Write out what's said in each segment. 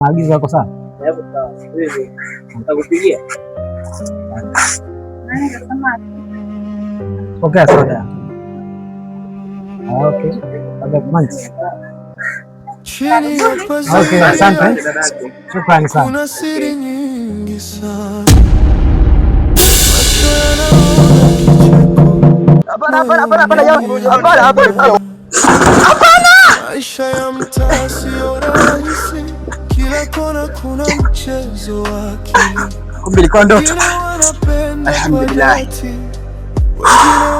Maagizo yako sawa? Nitakupigia. Pokea soda. Okay. Okay, asante. Shukrani sana. Kuna siri nyingi sana. Maisha ya mtaa sio rahisi. Kila kona kuna mchezo wake. Kumbe ilikuwa ndoto. Alhamdulillah. Wengine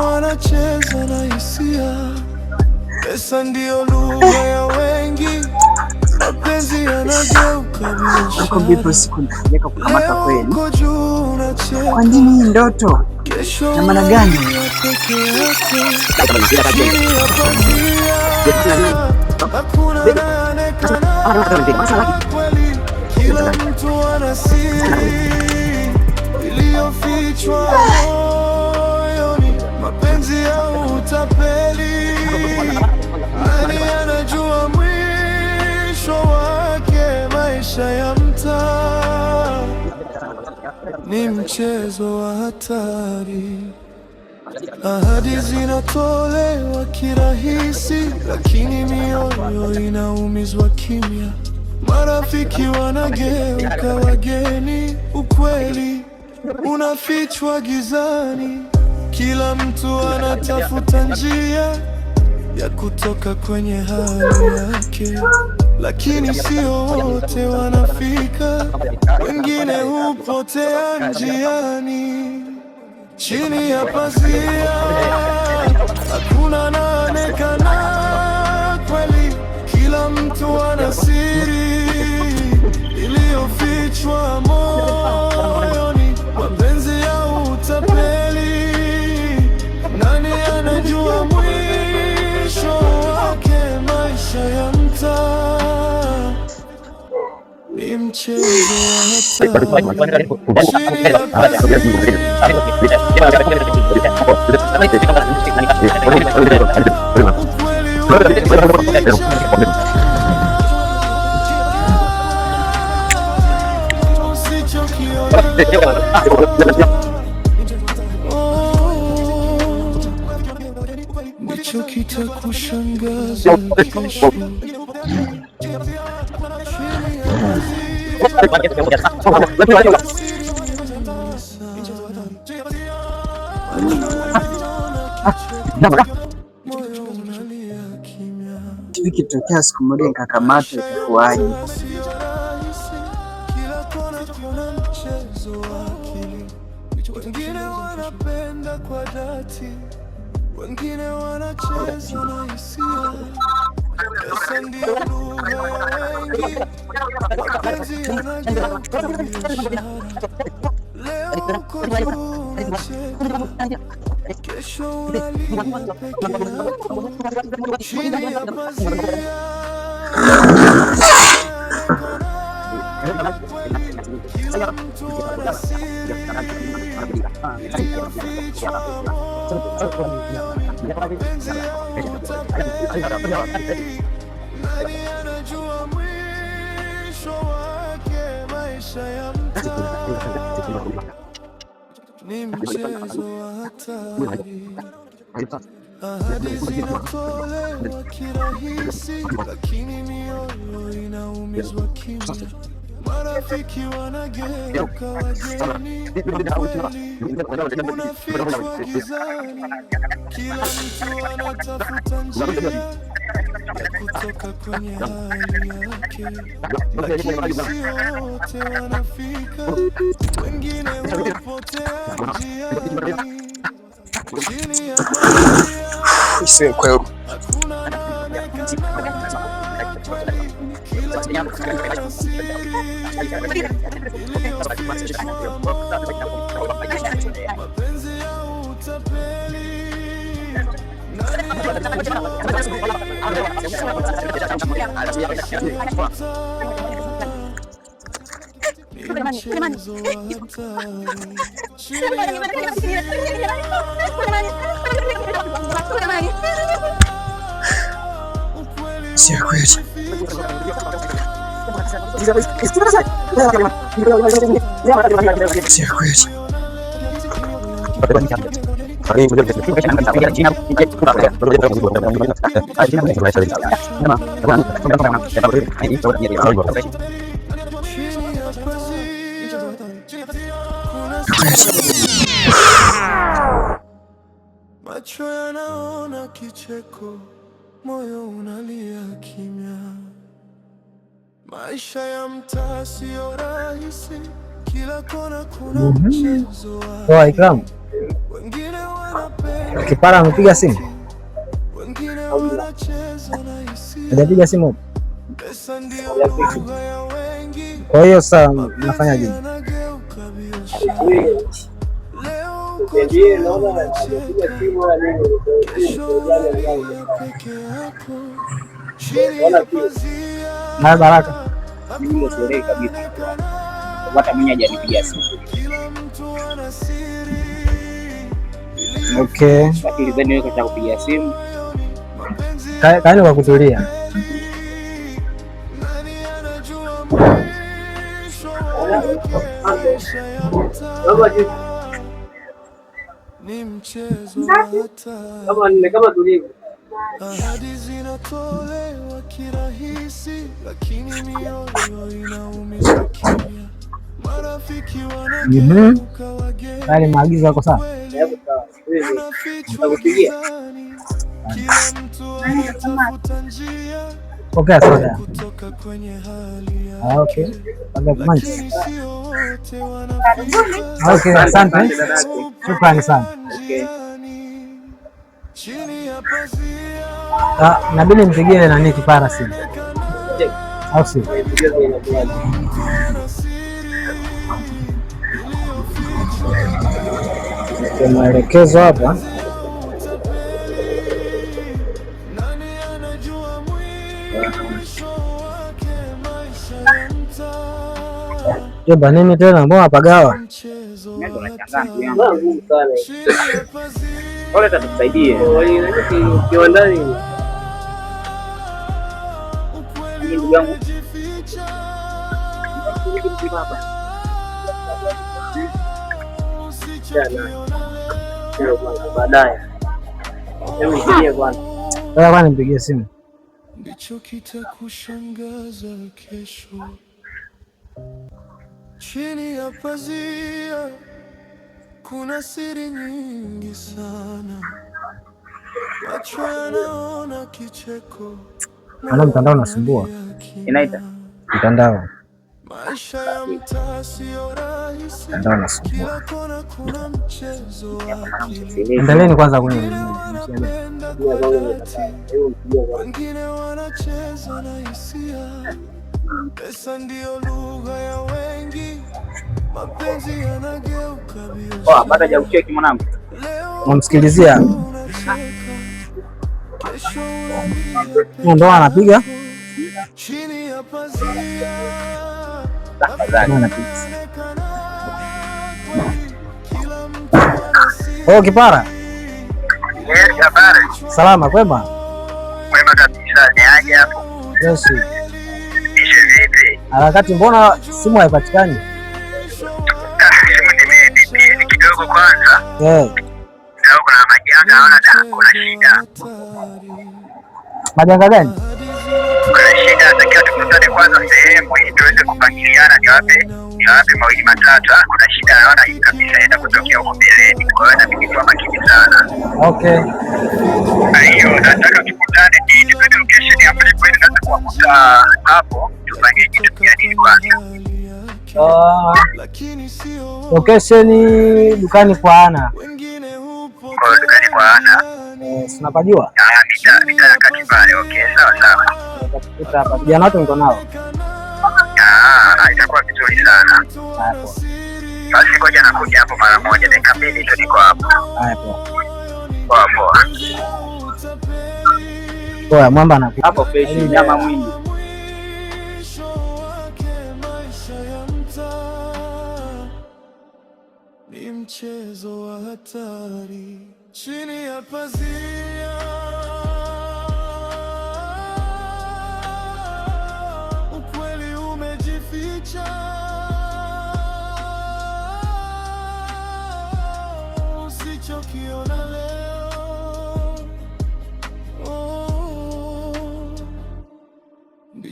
wanacheza na hisia. Pesa ndio lugha ya wengi. Mapenzi yanageuka biashara. Kwa nini hii ndoto? Na maana gani? Kila mtu ana siri iliyofichwa moyoni, mapenzi ya utapeli. Nani anajua mwisho wake? Maisha ya mtaa ni mchezo wa hatari. Ahadi zinatolewa kirahisi, lakini mioyo inaumizwa kimya. Marafiki wanageuka wageni, ukweli unafichwa gizani. Kila mtu anatafuta njia ya kutoka kwenye hali yake, lakini sio wote wanafika. Wengine hupotea njiani. Chini ya pazia hakuna anaonekana kweli. Kila mtu ana siri iliyofichwa moyoni, mapenzi ya utapeli. Nani anajua mwisho wake? Maisha ya mtaa ni mchezo wa hatari. Ndicho kitakushangaza kesho. Ikitokea siku moja nikakamata itakuwaje? Wengine wanapenda kwa dhati, wengine wanacheza na hisia. Pesa ndio lugha ya wengi, mapenzi yanageuka biashara. Leo uko juu unacheka, kesho unalia peke yako. Chini ya pazia kila mtu ana siri iliyofichwa moyoni, mapenzi ya utapeli. Nani anajua mwisho wake? Maisha ya mtaa ni mchezo wa hatari. Ahadi zinatolewa kirahisi, lakini mioyo inaumizwa kimya. Marafiki wanageuka wageni, ukweli unafichwa gizani. Kila mtu anatafuta njia ya kutoka kwenye hali yake, lakini sio wote wanafika. Wengine hupotea njiani. Chini ya pazia hakuna anaonekana kweli. Kila mtu ana siri iliyofichwa moyoni, mapenzi ya utapeli. Sio kweli. Macho yanaona kicheko, moyo unalia kimya. Maisha ya mtaa sio rahisi, kila kona kuna mchezo Poa Ikram. wengine wanapenda, Kipara amepiga simu? wengine wanacheza na hisia. Hajapiga simu? Pesa ndio lugha ya wengi, Kwa hiyo sasa nafanyaje? yanageuka biashara. Leo uko naona anapiga simu na nini, kesho unalia peke yako. Chini ya pazia Na Baraka. Mimi sielewi kabisa. Hata mimi hajanipigia simu. kila mtu ana siri. Okay. Lakini zeni wewe kacha kupigia simu. Kaeni kwa kutulia. Nani anajua mwisho wa maisha ya mtaa? Ni mchezo wa hatari. Kama tulivu. Ahadi zinatolewa kirahisi, lakini mioyo inaumizwa kimya. Marafiki wanageuka wageni, Haya maagizo yako sawa? unafichwa gizani. Kila mtu anatafuta njia Okay, soda. kutoka kwenye hali ya, Okay. Manchi. lakini sio wote wanafika. Okay, asante. Shukrani sana. Chini ya pazia Inabidi mpigie nani Kipara simu. Au si? Kwa maelekezo hapa. nani anajua mwisho wake maisha ya mtaa? Jomba nini tena? Mbona pagawa? Mchezo Ndio wa nachangaa ndugu hatari. yangu. Ngumu sana. Chini ya pazia Pole tatusaidie. Kiwandani. ukweli Ndugu yangu. umejificha. Baadaye. Hebu nipigie kwanza. Wewe bwana nipigie simu. Ndicho kitakushangaza kesho. Chini ya pazia kuna siri nyingi sana. Macho yanaona kicheko, Ana mtandao unasumbua. Inaita. Mtandao. maisha ya mtaa sio rahisi, Mtandao unasumbua. kila kona kuna mchezo wa akili. Endeleeni kwanza kwenye Wanapenda wengine wanacheza na hisia. Pesa ndio lugha ya wengi, mapenzi yanageuka biashara. Baada ya kucheki mwanangu. Leo Unamsikilizia? unacheka, kesho unalia peke Ndo anapiga? chini ya pazia. Ndo anapiga. Kila mtu ana siri. Oh, Kipara. Habari. Salama kwema? Mwema kabisa. Ni aje hapo? Yes. Nishe vipi? Harakati mbona simu haipatikani? Simu ni kidogo kwanza. Eh. Leo kuna majanga naona kuna shida. Majanga gani? Kuna shida, natakiwa tukutane kwanza sehemu ili tuweze kupangiliana ni wapi mawili matatu. Kuna shida naona hii kabisa inaenda kutokea huko mbeleni. Kwa hiyo inabidi tuwe makini sana. Okay. Kwa hiyo nataka tukutane ili tuweze location hapo ili kwenda na kukuta hapo tufanye kitu gani kwanza. Location dukani kwa Ana. Kwa dukani kwa Ana. Tunapajua? Mita ya kati pale. Okay, sawa sawa. Tutakuta hapa. Vijana wote niko nao. Itakuwa vizuri sana. Basi ngoja nakuja hapo mara moja, dakika mbili tu niko hapo. Haya poa. Poa poa. Poa, mwamba anakuja. Hapo fresh nyama mwingi. Ni mchezo wa hatari chini ya pazia. Ukweli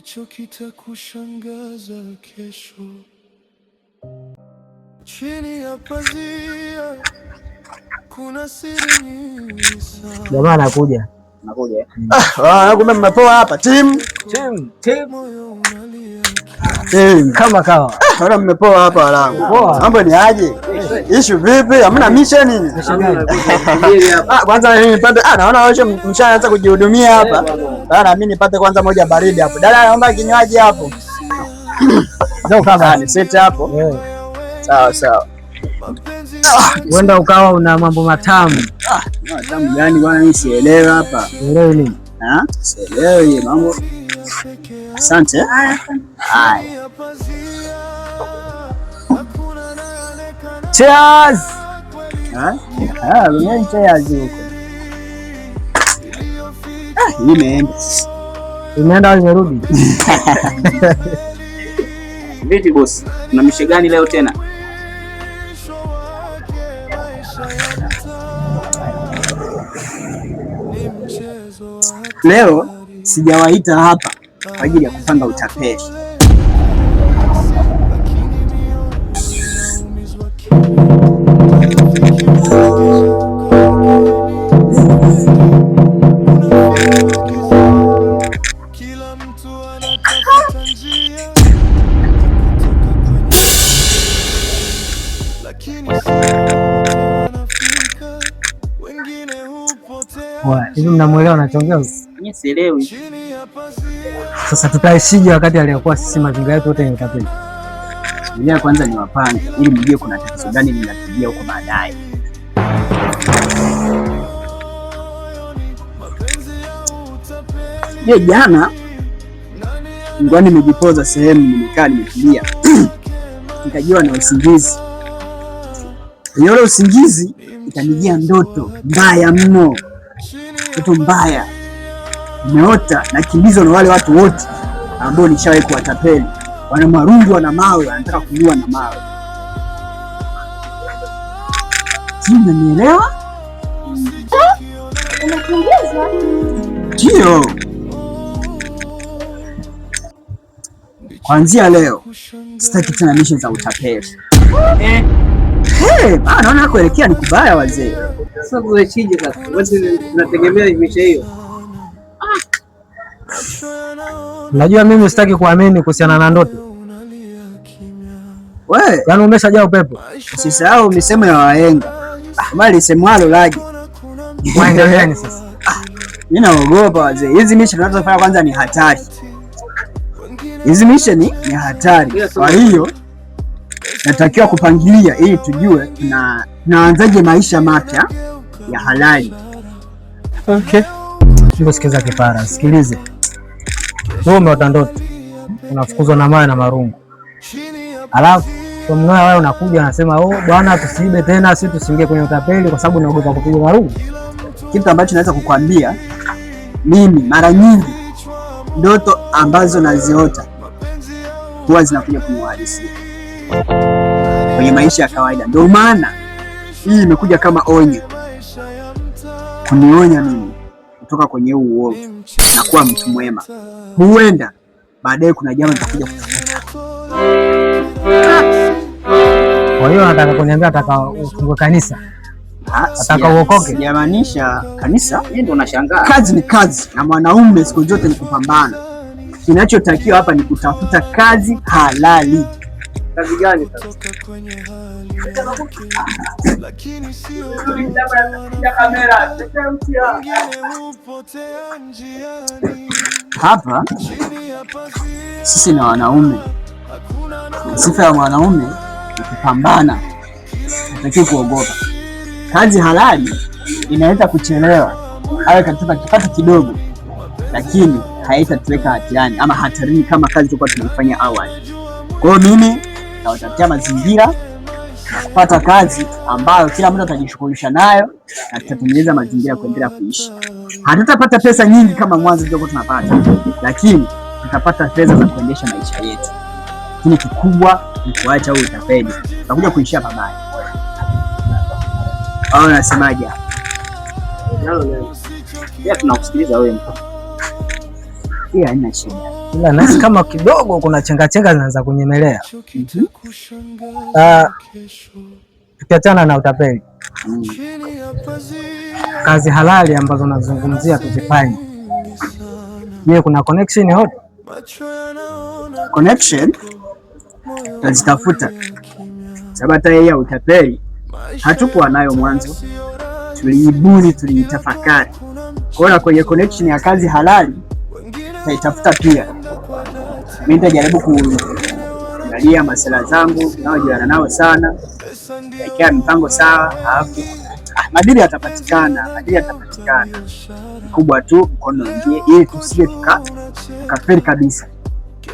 ambacho kitakushangaza kesho. Chini ya pazia kuna siri nyingi sana. Jamaa anakuja. Nakuja. Kumbe mmepoa hapa team. Kama kawa. Bora mmepoa hapa walangu. Mambo ni aje? Issue vipi? Hamna mission nini? Kwanza mimi nipate naona wewe mshaanza kujihudumia hapa. Bana mimi nipate kwanza moja baridi hapo. Dada naomba kinywaji hapo. Ndio kama ni set hapo. Sawa sawa. Wenda ukawa una mambo matamu. Matamu gani bwana, mimi sielewi hapa. Sielewi nini? Sielewi mambo. Asante. Hai. Cheers. Mimi cheers huko. Imeenda au imerudi? Vipi boss? Una mishe gani leo tena? Leo sijawaita hapa kwa ajili ya kupanga utapeli. Hivi mnamuelewa anachongea? Mimi sielewi. Sasa tutaishije wakati aliyokuwa sisi mazingira yetu yote ni utapeli? Ngoja kwanza niwapange ili mjue kuna tatizo gani linatujia huko baadaye. Jana nilikuwa nimejipoza sehemu, nimekaa nimetulia nikajua na usingizi. Ule usingizi ikanijia ndoto mbaya mno, ndoto mbaya. Nimeota nakimbizwa na wale watu wote ambao nishawahi kuwatapeli. Wana marungu, wana mawe, wanataka kuniua na mawe. Unanielewa? Ndio. Kuanzia leo sitaki tena mishe za utapeli. Naona kuelekea ni kubaya wazee. Sasa kuachije sasa? Wote tunategemea mishe hiyo. Unajua mimi sitaki kuamini kuhusiana na ndoto. Wewe, yaani umeshajaa upepo. Usisahau misemo ya wahenga. Mali semwalo laji. Waendeleeni sasa. Mimi naogopa wazee. Hizi mishe tunazofanya kwanza ni hatari. Hizi mishe ni hatari. Kwa hiyo natakiwa kupangilia ili tujue tunaanzaje maisha mapya ya halali. Okay. Sikiza kipara, sikilize. Wewe umeota ndoto. Unafukuzwa na mawe na marungu. Alafu mmoja wewe unakuja unasema, bwana tusiibe tena, sisi tusiingie kwenye utapeli kwa sababu naogopa kupigwa marungu. Kitu ambacho naweza kukwambia mimi, mara nyingi ndoto ambazo naziota huwa zinakuja kunihalisia kwenye maisha ya kawaida. Ndio maana hii imekuja kama onyo, kunionya mimi kutoka kwenye huu uovu na kuwa mtu mwema. Huenda baadaye kuna jambo litakuja kutafuta. Kwa hiyo nataka kuniambia nataka ufungue kanisa. Nataka uokoke. Sijamaanisha kanisa. Mimi ndo nashangaa. Kazi ni kazi na mwanaume siku zote ni kupambana. Kinachotakiwa hapa ni kutafuta kazi halali. Kazi gani sasa? Hapa sisi na wanaume, sifa ya mwanaume ni kupambana, hataki kuogopa. Kazi halali inaweza kuchelewa au katika kipato kidogo, lakini haitatuweka hatiani ama hatarini kama kazi tulikuwa tunaifanya awali. Kwa hiyo mimi nawatafutia mazingira na kupata kazi ambayo kila mtu atajishughulisha nayo na tutatengeneza mazingira kuendelea kuishi. Hatutapata pesa nyingi kama mwanzo tulikuwa tunapata, lakini tutapata fedha za kuendesha maisha yetu. Lakini kikubwa ni kuacha huu utapeli. Tutakuja kuishia pabaya. Au unasemaje? Tunakusikiliza wewe. Haina shida. ila nahisi kama kidogo kuna chenga zinaanza kunyemelea. Tukiachana na utapeli, kazi halali ambazo nazungumzia tuzifanye. Je, kuna connection yote? Connection tazitafuta, sababu hata yeye utapeli hatukuwa nayo mwanzo, tuliibuni, tuliitafakari. Kwa kwenye connection ya kazi halali taitafuta pia. Mimi nitajaribu kuangalia masuala zangu naojuana nao sana, ikiwa mipango sawa, alafu madili yatapatikana. Kubwa tu mkono ingie, ili tusije tukafeli kabisa.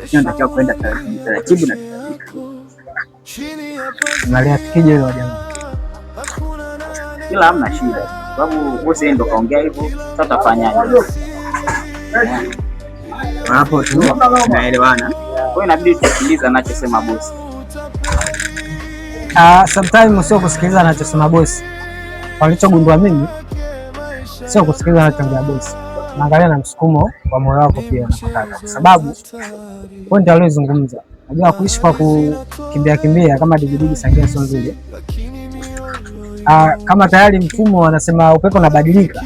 Tunatakiwa kwenda taratibu na angalia tukije ile jamaa, kila hamna shida, sababu wote ndio kaongea hivyo. Sasa tafanyaje hapo? Tunaelewana, kwa hiyo inabidi tusikilize anachosema bosi. Sometimes sio kusikiliza anachosema bosi. Walichogundua mimi sio kusikiliza anachoongea bosi, naangalia na msukumo wa moyo wako pia unataka, kwa sababu wewe ndio aliyezungumza. Najua kuishi kwa kukimbia kama digidigi sangia sio nzuri. Kama tayari mfumo wanasema upepo unabadilika,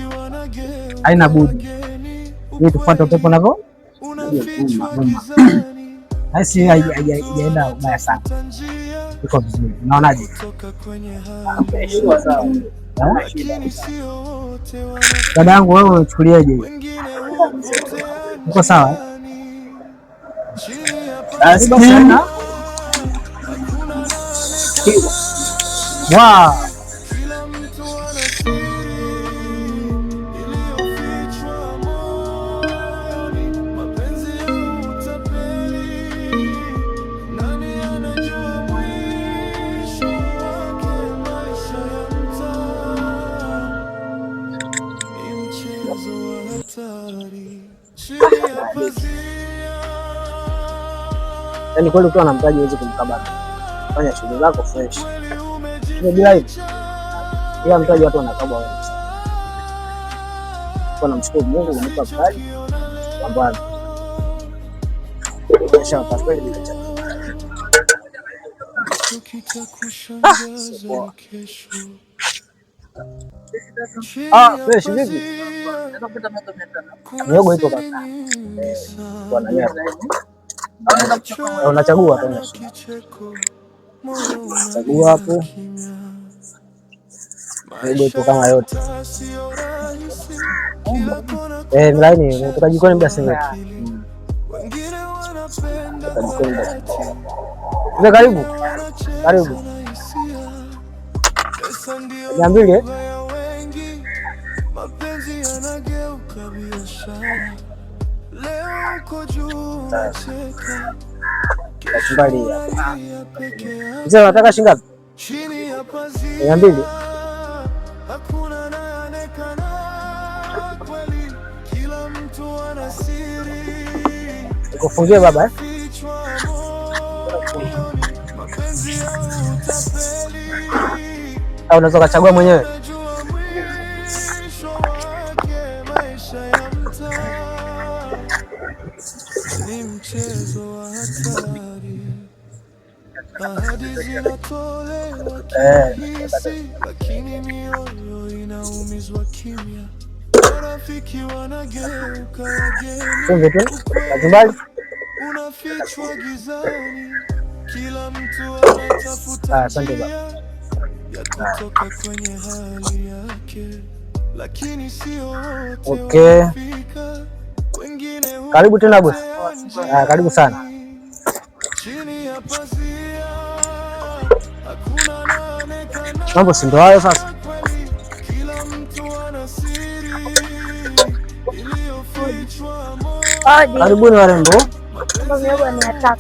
haina budi ili tufuate upepo unavyo vuma. Basi haijaenda ubaya sana, iko vizuri. Unaonaje? Dada yangu, wewe unachukuliaje? Uko sawa? Wow. Yaani kweli ukiwa na mtaji huwezi kumkabata. Fanya shughuli zako fresh. Bila hivyo, bila mtaji watu wanakabwa wewe. Kwa namshukuru Mungu kunipa mtaji. Pambana. Kesho utapeli nitacha. Fresh vipi? Miogo ipo kaka. Bwana nyama. Unachagua tena. Chagua hapo. Miogo ipo kama yote. Mlaini, kutoka jikoni muda si mrefu. Karibu. Karibu. 200. Mzee, unataka shilingi ngapi? 200. Nikufungie baba au unaweza kuchagua mwenyewe? Ni mchezo wa hatari, ahadi zinatolewa kirahisi, lakini mioyo inaumizwa kimya. Marafiki wanageuka wageni, unafichwa gizani, kila mtu anatafuta njia ya kutoka kwenye hali yake, lakini sio wote wanafika. Karibu tena bosi. Karibu sana. Mambo si ndo hayo sasa. Karibuni warembo. Miogo 300.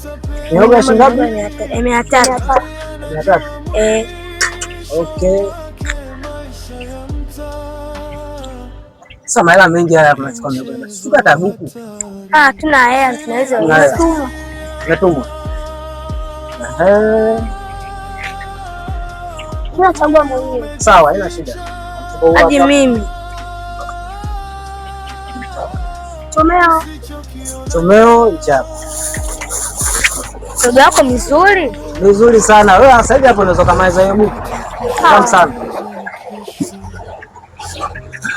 Miogo ya shilingi ngapi? 300. 300. Okay. Sasa mahela mengi haya tunachukua miogo. Tuka tabuku. Tuna hela tunaweza kutuma. Tunatuma. Tunachagua mwenyewe. Sawa, haina shida. Hadi mimi. Tomeo. Chomeo chapa. Shoga yako mizuri? Mizuri sana. Wewe sasa hivi hapo unaweza kamaliza hiyo buku. Tamu sana.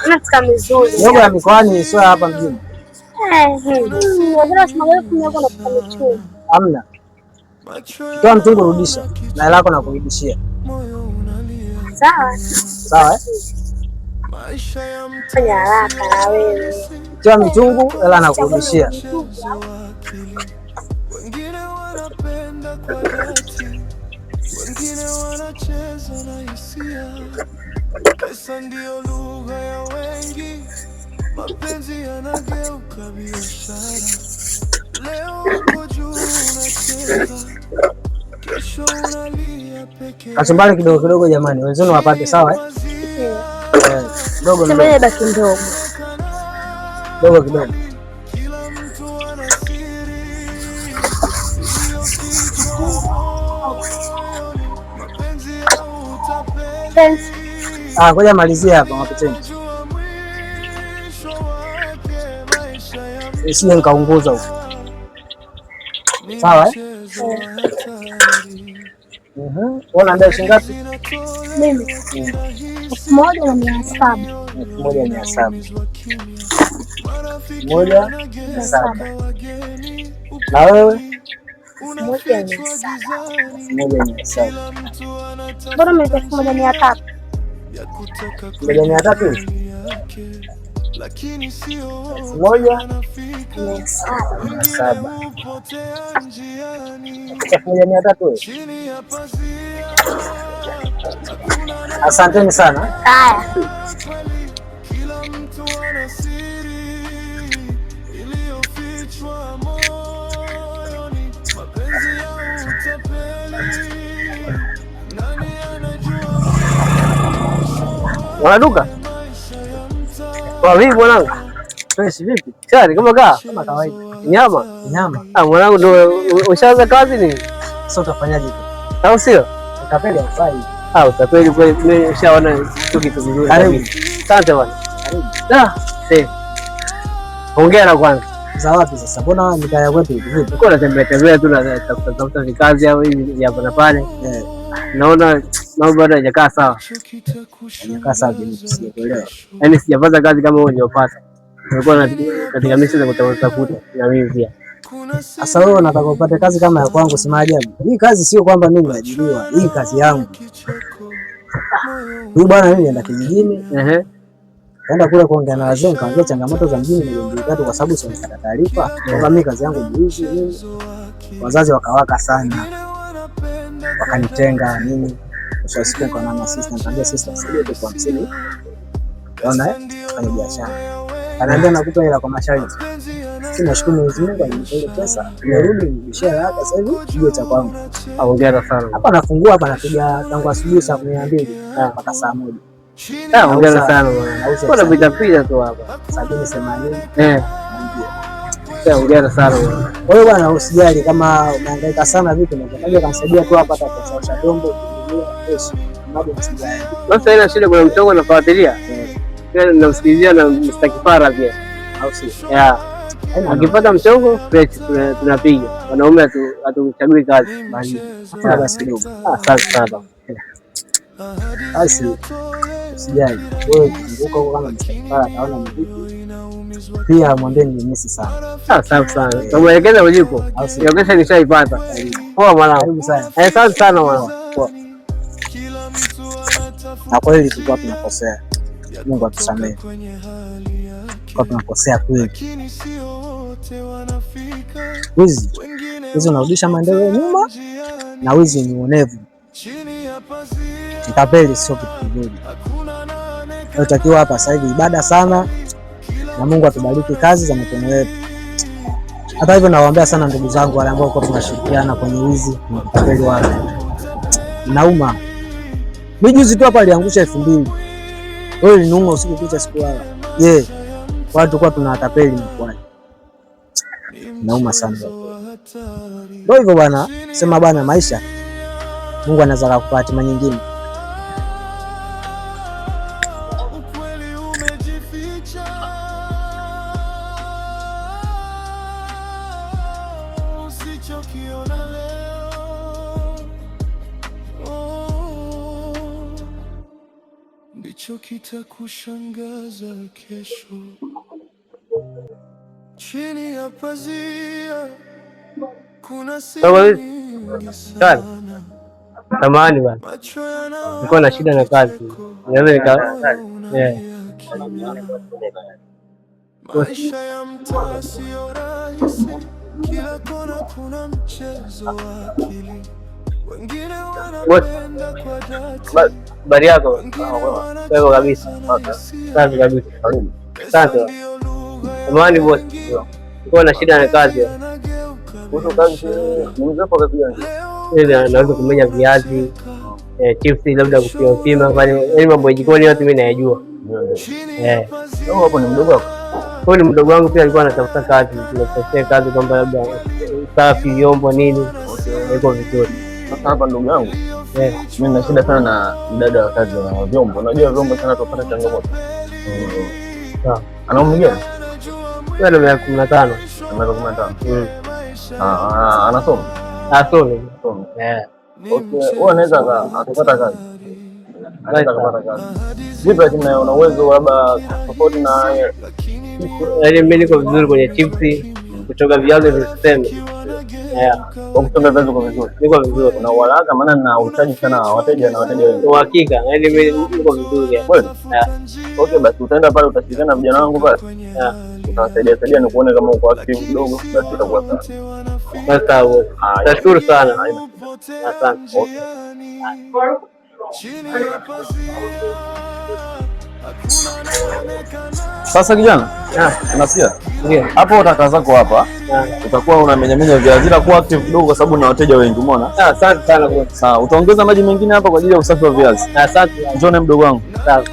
Unataka mizuri. Yoga ya mikoani sio hapa mjini. Hamna. Toa mtungu rudisha. Na hela yako nakurudishia. Sawa. Sawa Fanya haraka na wewe. Toa mtungu hela nakurudishia. Wengine wanapenda kwa dhati, wengine wanacheza na hisia. Pesa ndio lugha ya wengi, mapenzi yanageuka biashara. Leo uko juu unacheza, kesho unalia peke. Kachumbari kidogo kidogo jamani, wenzenu wapate. Sawa kidogo kidogo. Baki ndogo. Kidogo kidogo. Ngoja malizia hapa mapiteni. Nisije nikaunguza huko. Sawa Una ndio shilingi ngapi? Mimi 1,700. 1,700. Na wewe? 1,700. Bora mimi 1,300. 1,300? 1,700. Asanteni sana. Haya. Wanaduka? Vipi mwanangu? Fresh vipi? Shari kama kawaida. Nyama? Mwanangu ndio ushaanza kazi nini? Sasa utafanyaje tu? Au sio? Utapeli afai. Utapeli kweli, nimeshaona kitu kizuri. Karibu. Asante bwana. Karibu. Hongera kwanza. Za wapi sasa? Mbona nikaya kwetu hivi? Uko unatembea tu na tafuta ni kazi au hivi hapa na pale. Naona mambo bado hayajakaa sawa. Hayajakaa sawa sijaelewa. Yaani sijapata kazi kama wewe uliopata. Nilikuwa katika misi za kutafuta na mimi pia. Sasa wewe unataka upate kazi kama ya kwangu, si maajabu. Hii kazi sio kwamba mimi naajiriwa. Hii kazi yangu. Huyu bwana mimi naenda kijijini. Kaenda kule kuongea na wazee, nikaongea changamoto za mjini milioni 3 kwa sababu sio nikata taarifa. Kwa mimi kazi yangu ni hizi nini. Wazazi wakawaka sana. Wakanitenga nini. Ushasikia kwa mama sister, nikamwambia sister sije tu kwa 50. Unaona fanya biashara. Anaambia nakupa hela kwa masharti. Sina shukuru Mwenyezi Mungu alinipa pesa. Nimerudi biashara yake sasa hivi kijo cha kwangu. Hongera sana. Hapa nafungua hapa napiga tangu asubuhi saa 12 mpaka saa 1. Hongera sana bwana. Mbona vitapita tu hapa? 70-80. Hongera sana bwana. Wewe bwana usijali kama unahangaika sana vipi, nataka kumsaidia tu hapa atakusha dombo kesho. Mambo msijali. Sasa ina shida, kuna mchongo nafuatilia. Namsikilizia na Mr. Kipara pia. Au si? Akipata mchongo fresh tunapiga. Wanaume hatuchagui kazi. Basi kidogo. Asante sana. Basi usijali. Wewe kumbuka huko kama Mr. Kipara ataona mziki. Pia mwambie nimemisi sana. Asante sana. Tumeelekeza ulipo. Location nishaipata. Poa mwanangu. Karibu sana. Asante sana mwanangu. Poa. Na kweli tulikuwa tunakosea. Mungu atusamehe. Kwa tunakosea kweli. Wizi unarudisha maendeleo nyuma na wizi ni uonevu. Utapeli sio kitu kizuri. Tunatakiwa hapa sasa hivi ibada sana na Mungu atubariki kazi za mikono yetu. Hata hivyo nawaambia sana ndugu zangu wale ambao kwa tunashirikiana kwenye wizi na utapeli wao. Nauma. Mimi juzi tu hapa aliangusha 2,000. Wewe ulinunga usiku kucha siku wala. Watu kwa tunatapeli mkwani. Nauma sana. Ndio hivyo bwana, sema bwana maisha. Mungu anaweza kukupa hatima nyingine. ndicho kitakushangaza kesho. Chini ya pazia kuna siri nyingi sana. Samahani bwana, nilikuwa na shida na kazi. Maisha ya mtaa sio rahisi, kila kona kuna mchezo wa akili. Wengine wanapenda kwa dhati. Habari yako? Sawa kabisa. Safi kabisa. Asante. Samahani boss, nilikuwa na shida na kazi. Naweza kumenya viazi, chipsi, labda kupima, yaani mambo ya jikoni yote mimi nayajua. Hapo ni mdogo wako? Huyu ni mdogo wangu, pia alikuwa anatafuta kazi, tunatafutia kazi kwamba labda usafi, vyombo nini, iko vizuri. Sasa hapa ndugu yangu, mimi nina shida sana na mdada wa kazi wa vyombo. Unajua vyombo sana tupata changamoto. Ana umri gani? Ana miaka 15. Miaka 15. Anasoma? Asome. Okay, wewe unaweza akapata kazi. Anaweza kupata kazi. Vipi lakini una uwezo labda tofauti na yaani mimi niko vizuri kwenye chipsi, kuchoga viazi viseme. Kwa kuchoga viazi kwa vizuri. Niko vizuri. Na uharaka maana na uhitaji sana wateja wengi. Uhakika, yaani mimi niko vizuri. Kweli? Okay, basi utaenda pale utashirikiana na vijana wangu pale. Utasaidia ni kuone kama uko active kidogo, basi itakuwa sawa. Sawa. Nashukuru sana. Asante. Sasa kijana, unasikia? Hapo utakaa zako hapa, utakuwa unamenyamenya viazi na kuwa active kidogo kwa sababu na wateja wengi, umeona? Asante sana bwana. Sawa, utaongeza maji mengine hapa kwa ajili ya usafi wa viazi. Asante. Njoo mdogo wangu. Sawa.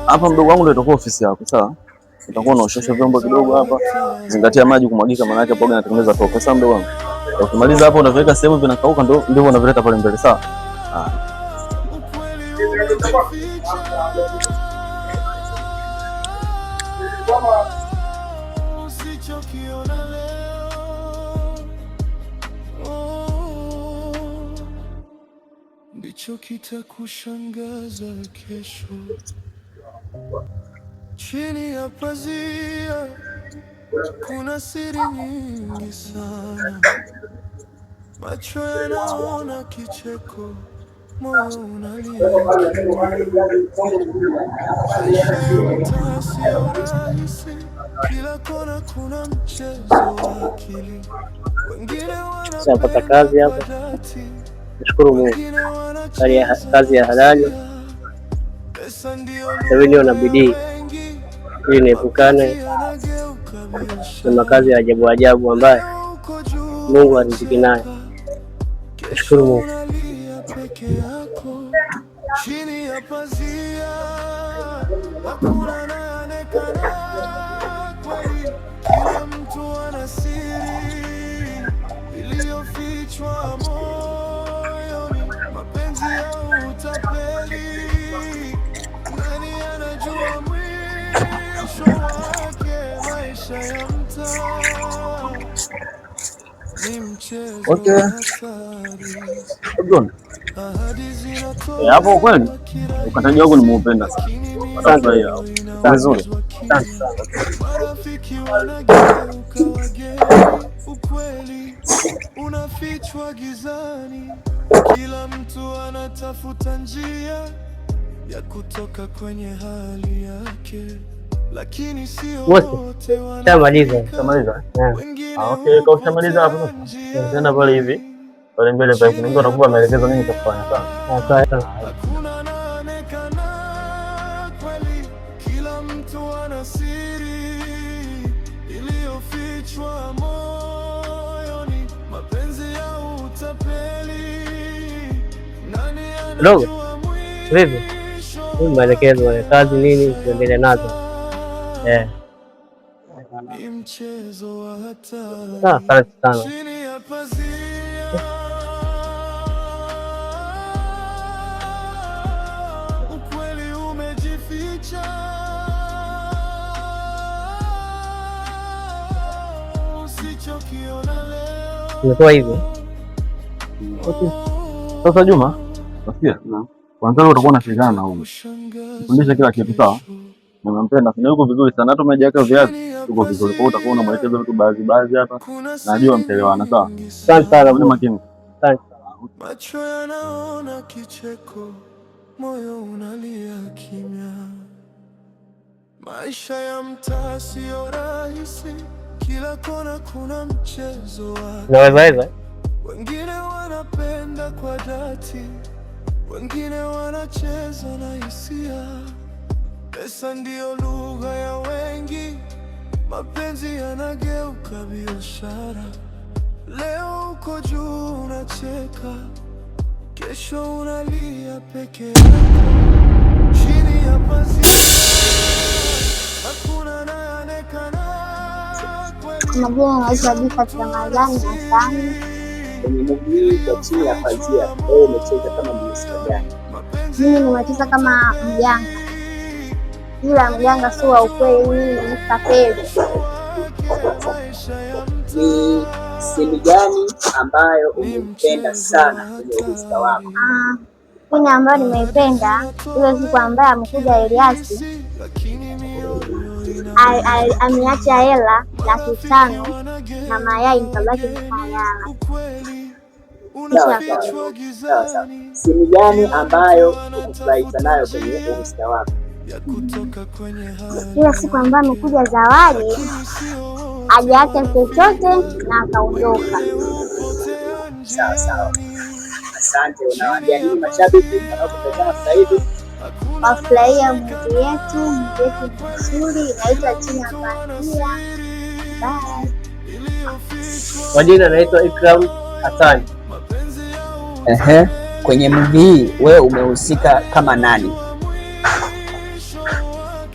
Hapa mdogo wangu ndio itakuwa ofisi yako, sawa? Utakuwa unaoshosha vyombo kidogo hapa. Zingatia maji kumwagika, maana yake poga inatengeneza toka. Sawa mdogo wangu. Ukimaliza hapo unaweka sehemu vinakauka, ndio unavileta pale mbele, sawa? Ndicho kitakushangaza kesho. Chini ya pazia kuna siri nyingi sana. Macho yanaona kicheko, moyo unalia. Maisha ya mtaa sio rahisi, kila kona kuna mchezo wa akili. Wengine wanapata kazi hapa. Nashukuru Mungu. Kazi ya halali. Sasa ndio na bidii ili niepukane na makazi ya ajabu ajabu ambayo Mungu ariziki naye. Nashukuru Mungu. Chini ya pazia hakuna anayeonekana, kila mtu ana siri iliyofichwa moyoni, mapenzi ya utapeli. Nani anajua mwisho wake? Maisha ya mtaa ni mchezo. Okay. Hapo kweli ukataji wako nimeupenda sana. Asante. Vizuri. Asante sana. Marafiki wanageuka wageni, ukweli unafichwa gizani. Kila mtu anatafuta njia ya kutoka kwenye hali yake, lakini sio wote wanamaliza. Okay, kwa kushamaliza hapo tena pale hivi pale mbele pale kuna mtu anakupa maelekezo nini cha kufanya, sawa? Hakuna anaonekana kweli, kila mtu ana siri iliyofichwa moyoni, mapenzi ya utapeli. Nani anajua vipi? Maelekezo ya kazi nini tuendelee nazo. Ni mchezo wa hatari. Asante sana. Chini ya pazia ukweli umejificha. Usichokiona leo imekuwa hivyo. Sasa Juma, nasikia? Kwanza leo utakuwa unashirikiana na huyu. Fundisha kila kitu sawa? Nampenda sana, yuko vizuri sana, hata umejiweka viazi, yuko vizuri. Kwa hiyo utakuwa unamwelekeza vitu baadhi hapa. Najua mtaelewana sawa? Asante sana. Ni makini. Asante. Macho yanaona kicheko, moyo unalia kimya. Maisha ya mtaa sio rahisi, kila kona kuna mchezo wake. Naweza. Wengine wanapenda kwa dhati, wengine wanacheza na hisia. Pesa ndio lugha ya wengi, mapenzi yanageuka biashara. Leo uko juu unacheka, kesho unalia peke yako. Chini ya pazia hakuna anayeonekana. Majina naitwa Bifat Ramadhani Hasani. Kwenye movie hii kwa chini ya pazia, wewe umecheza kama mhusika gani? Mimi nimecheza kama mjanga, ila mjanga sio wa ukweli, ni tapeli. Ni sehemu gani ambayo umeipenda sana kwenye uhusika wako? Sini ambayo nimeipenda ile siku ambayo amekuja Eliasi ameacha hela 500,000 na mayai nikabaki mayala. Sawa. Sehemu gani ambayo umefurahishwa nayo kwenye uhusika wako? Ile siku ambayo amekuja Zawadi hajaacha chochote na akaondoka. Sawa. Asante. Unawaambia nini mashabiki wanaokutazama sasa hivi? Wafurahia movie yetu nzuri, inaitwa Chini ya Pazia. Bye. Kwa jina naitwa Ikram Hasani. Kwenye movie hii wewe umehusika kama nani?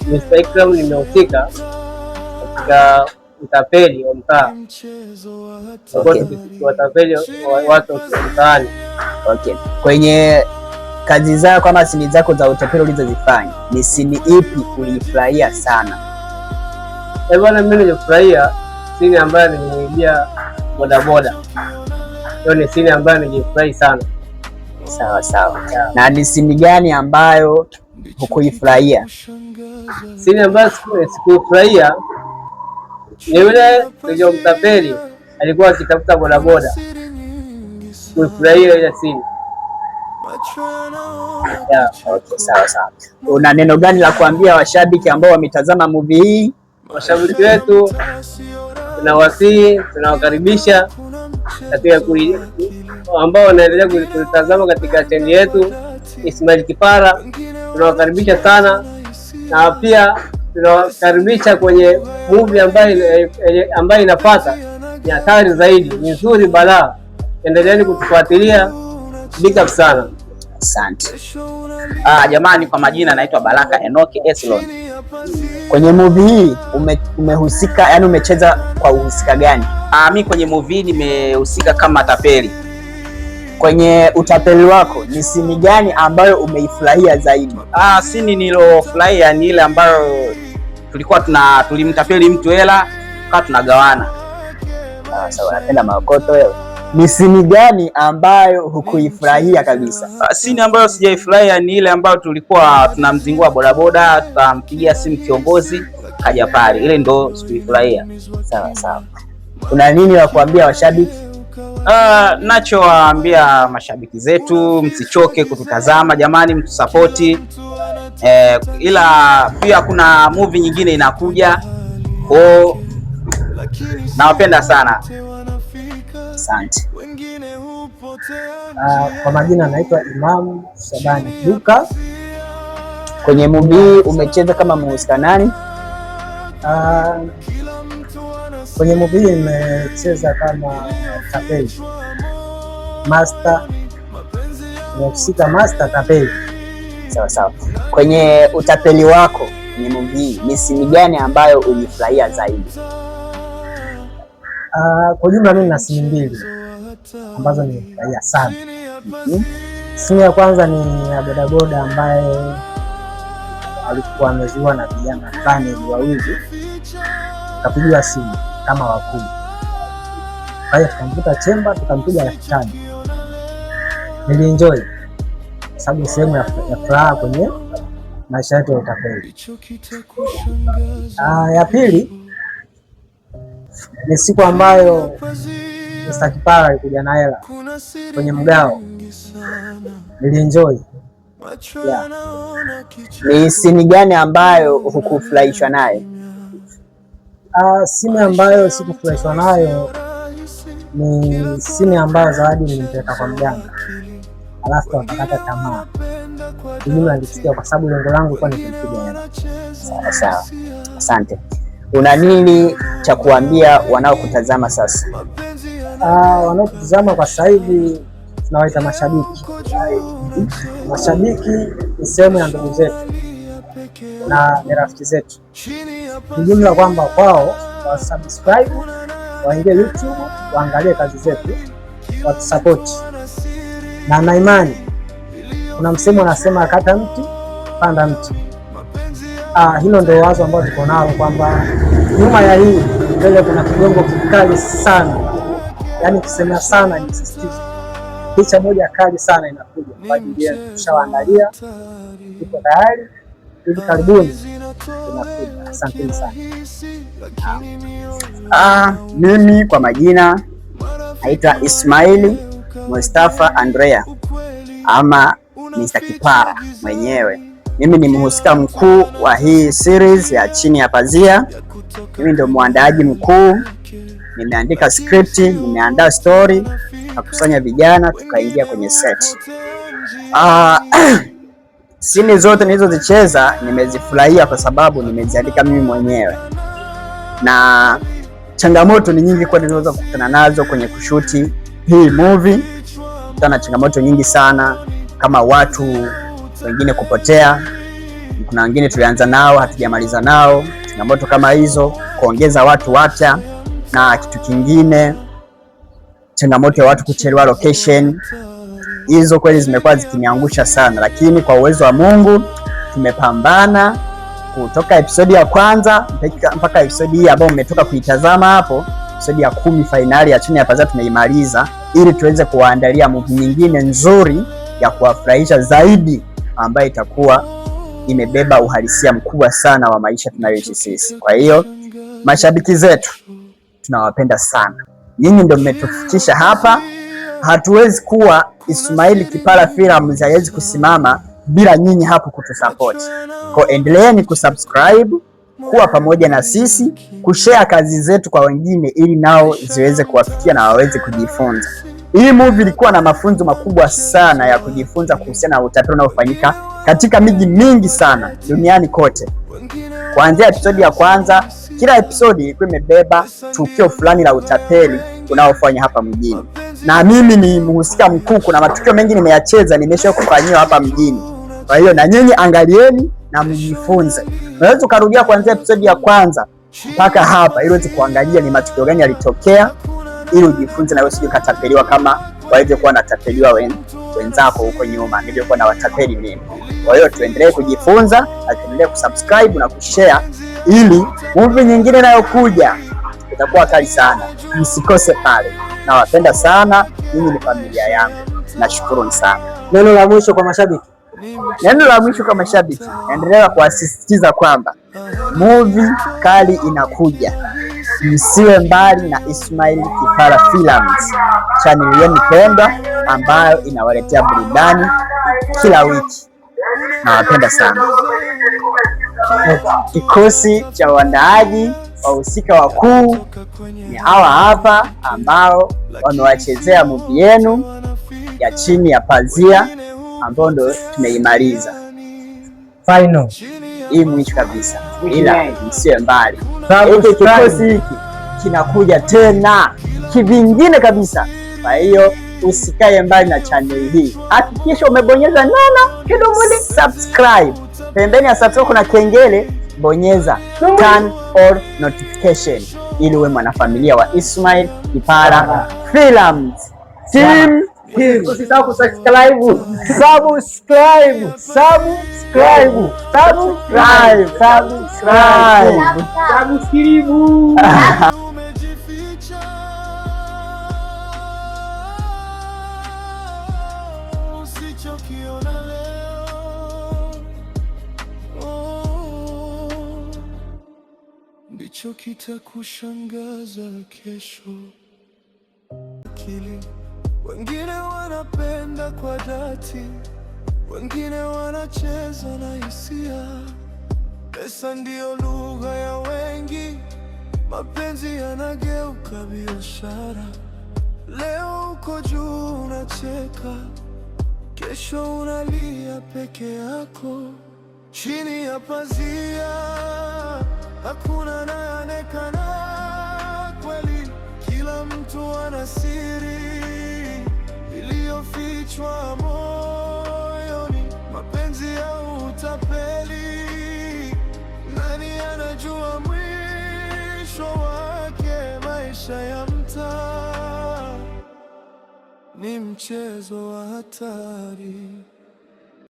Mr. Ikram nimehusika katika utapeli wa mtaa. Watapeli watu mtaani. Okay. Kwenye kazi zako ama sini zako za utapeli ulizozifanya, ni sini ipi ulifurahia sana? Bwana, mimi nilifurahia sini ambayo nimeibia bodaboda. Hiyo ni sini ambayo nilifurahi sana. Sawa. Na ni sini gani ambayo hukuifurahia? Sini ambayo sikuifurahia ni yule ndio mtapeli alikuwa akitafuta bodaboda. Sikuifurahia ile sini. Okay, sawa. Una neno gani la kuambia washabiki ambao wametazama movie hii? Washabiki wetu tunawasihi, tunawakaribisha katika ambao wanaendelea kutazama katika channel yetu Ismail Kipara. Tunawakaribisha sana, na pia tunawakaribisha kwenye movie ambayo inapata ni hatari zaidi, ni nzuri balaa. Endeleeni kutufuatilia. Big up sana. Asante. Jamani, kwa majina naitwa Baraka Enoki Eslon. Kwenye movie hii umehusika, yani umecheza kwa uhusika gani? Mimi kwenye movie nimehusika kama tapeli. Kwenye utapeli wako ni sini gani ambayo umeifurahia zaidi? Sini nilofurahia ni ile ambayo tulimtapeli mtu hela kwa tunagawana. Sawa, napenda makoto wewe. Ni sini gani ambayo hukuifurahia kabisa? Sini ambayo sijaifurahia ni ile ambayo tulikuwa tunamzingua bodaboda, tukampigia simu kiongozi kaja pale. Ile ndo sikuifurahia. Sawa. Una nini la kuambia washabiki? Nachowaambia mashabiki zetu, msichoke kututazama jamani, mtusapoti. Ila pia kuna movie nyingine inakuja. Nawapenda sana. Asante. Kwa majina naitwa Imam Shabani Duka. Kwenye movie umecheza kama mhusika nani? Kwenye movie nimecheza kama tapeli master, nimehusika master tapeli. Sawa. Kwenye utapeli wako kwenye movie ni sini gani ambayo ulifurahia zaidi? Kwa jumla mimi na sini mbili ambazo nimefurahia sana. Sini ya kwanza ni ya bodaboda ambaye alikuwa ameziwa na vijana fulani wawili, akapigiwa simu kama wakuu. Kwa hiyo tukamkuta chemba, tukampiga 5,000. nilienjoy kwa sababu sehemu ya furaha kwenye maisha yetu ya utapeli. Ya pili ni siku ambayo Mr. Kipara alikuja na hela kwenye mgao, nilienjoy. Yeah. Ni sini gani ambayo hukufurahishwa nayo? Sini ambayo sikufurahishwa nayo ni sini ambayo Zawadi nilimpeleka kwa mganga alafu akakata tamaa. Mimi nilisikia kwa sababu lengo langu lilikuwa ni kumpiga hela. Sawa. Asante. Una nini cha kuambia wanaokutazama sasa? Wanaokutazama kwa sasa hivi tunawaita mashabiki. Mashabiki ni sehemu ya ndugu zetu na ni rafiki zetu. Ni jumla kwamba kwao wa subscribe, waingie YouTube, waangalie kazi zetu, watusupport. Na imani kuna msemo unasema kata mti panda mti. Hilo ndio wazo ambalo tuko nalo kwamba nyuma ya hii mbele kuna kigongo kikali sana. Yaani kusema sana ni sisitizo. Picha moja kali sana inakuja kwa ajili yetu. Tushawaandalia, tuko tayari, hivi karibuni inakuja. Asante sana. Mimi kwa majina naitwa Ismaili Mustafa Andrea ama Mr. Kipara mwenyewe. Mimi ni mhusika mkuu wa hii series ya Chini ya Pazia. Mimi ndio mwandaaji mkuu. Nimeandika script, nimeandaa story, nakusanya vijana tukaingia kwenye set. Sini zote nilizozicheza nimezifurahia kwa sababu nimeziandika mimi mwenyewe. Na changamoto ni nyingi kwa niliweza kukutana nazo kwenye kushuti hii movie. Kuna changamoto nyingi sana kama watu wengine kupotea. Kuna wengine tulianza nao hatujamaliza nao. Changamoto kama hizo, kuongeza watu wapya, na kitu kingine changamoto ya watu kuchelewa location. Hizo kweli zimekuwa zikiniangusha sana, lakini kwa uwezo wa Mungu tumepambana kutoka episodi ya kwanza mpaka episodi hii ambayo mmetoka kuitazama hapo, episodi ya 10 finali ya Chini ya Pazia tumeimaliza, ili tuweze kuwaandalia movie nyingine nzuri ya kuwafurahisha zaidi ambayo itakuwa imebeba uhalisia mkubwa sana wa maisha tunayoishi sisi. Kwa hiyo mashabiki zetu tunawapenda sana. Nyinyi ndio mmetufikisha hapa. Hatuwezi kuwa Ismaili Kipara Films haiwezi kusimama bila nyinyi hapo kutusupport. Kwa endeleeni kusubscribe, kuwa pamoja na sisi, kushare kazi zetu kwa wengine ili nao ziweze kuwafikia na waweze kujifunza. Hii movie ilikuwa na mafunzo makubwa sana ya kujifunza kuhusiana na utapeli unaofanyika katika miji mingi sana duniani kote. Kuanzia episodi ya kwanza, kila episodi ilikuwa imebeba tukio fulani la utapeli unaofanya hapa mjini. Na mimi ni mhusika mkuu, kuna matukio mengi nimeyacheza, nimesha kufanyiwa hapa mjini. Kwa hiyo na nyinyi angalieni na mjifunze. Unaweza kurudia kuanzia episodi ya kwanza mpaka hapa ili uweze kuangalia ni matukio gani yalitokea, ili ujifunze na wewe usije katapeliwa kama walivyokuwa natapeliwa wenzako huko nyuma nilivyokuwa na watapeli mimi. Kwa hiyo tuendelee kujifunza na tuendelee kusubscribe na kushare ili movie nyingine inayokuja itakuwa kali sana. Msikose pale. Nawapenda sana, nyinyi ni familia yangu. Nashukuru sana. Neno la mwisho kwa mashabiki. Neno la mwisho kwa mashabiki, naendelea kuasisitiza kwamba movie kali inakuja. Msiwe mbali na Ismaili Kipara Films, channel yenu pendwa ambayo inawaletea burudani kila wiki. Nawapenda sana. Kikosi cha waandaaji, wahusika wakuu ni hawa hapa ambao wamewachezea movie yenu ya Chini ya Pazia ambayo ndo tumeimaliza Final. Hii mwisho kabisa, ila msiwe mbali. Hiki kikosi hiki kinakuja tena kivingine kabisa. Kwa hiyo usikae mbali na channel hii. Hakikisha umebonyeza neno kidumuni subscribe. Pembeni ya subscribe kuna kengele, bonyeza turn on notification ili uwe mwanafamilia wa Ismaili Kipara Films. Team, usisahau kusubscribe. Subscribe. ambacho kitakushangaza kesho. Akili, wengine wanapenda kwa dhati, wengine wanacheza na hisia. Pesa ndiyo lugha ya wengi, mapenzi yanageuka biashara. Leo uko juu unacheka, kesho unalia peke yako. Chini ya pazia hakuna anayeonekana kweli, kila mtu ana siri iliyofichwa moyoni. Mapenzi ya utapeli, nani anajua mwisho wake? Maisha ya mtaa ni mchezo wa hatari.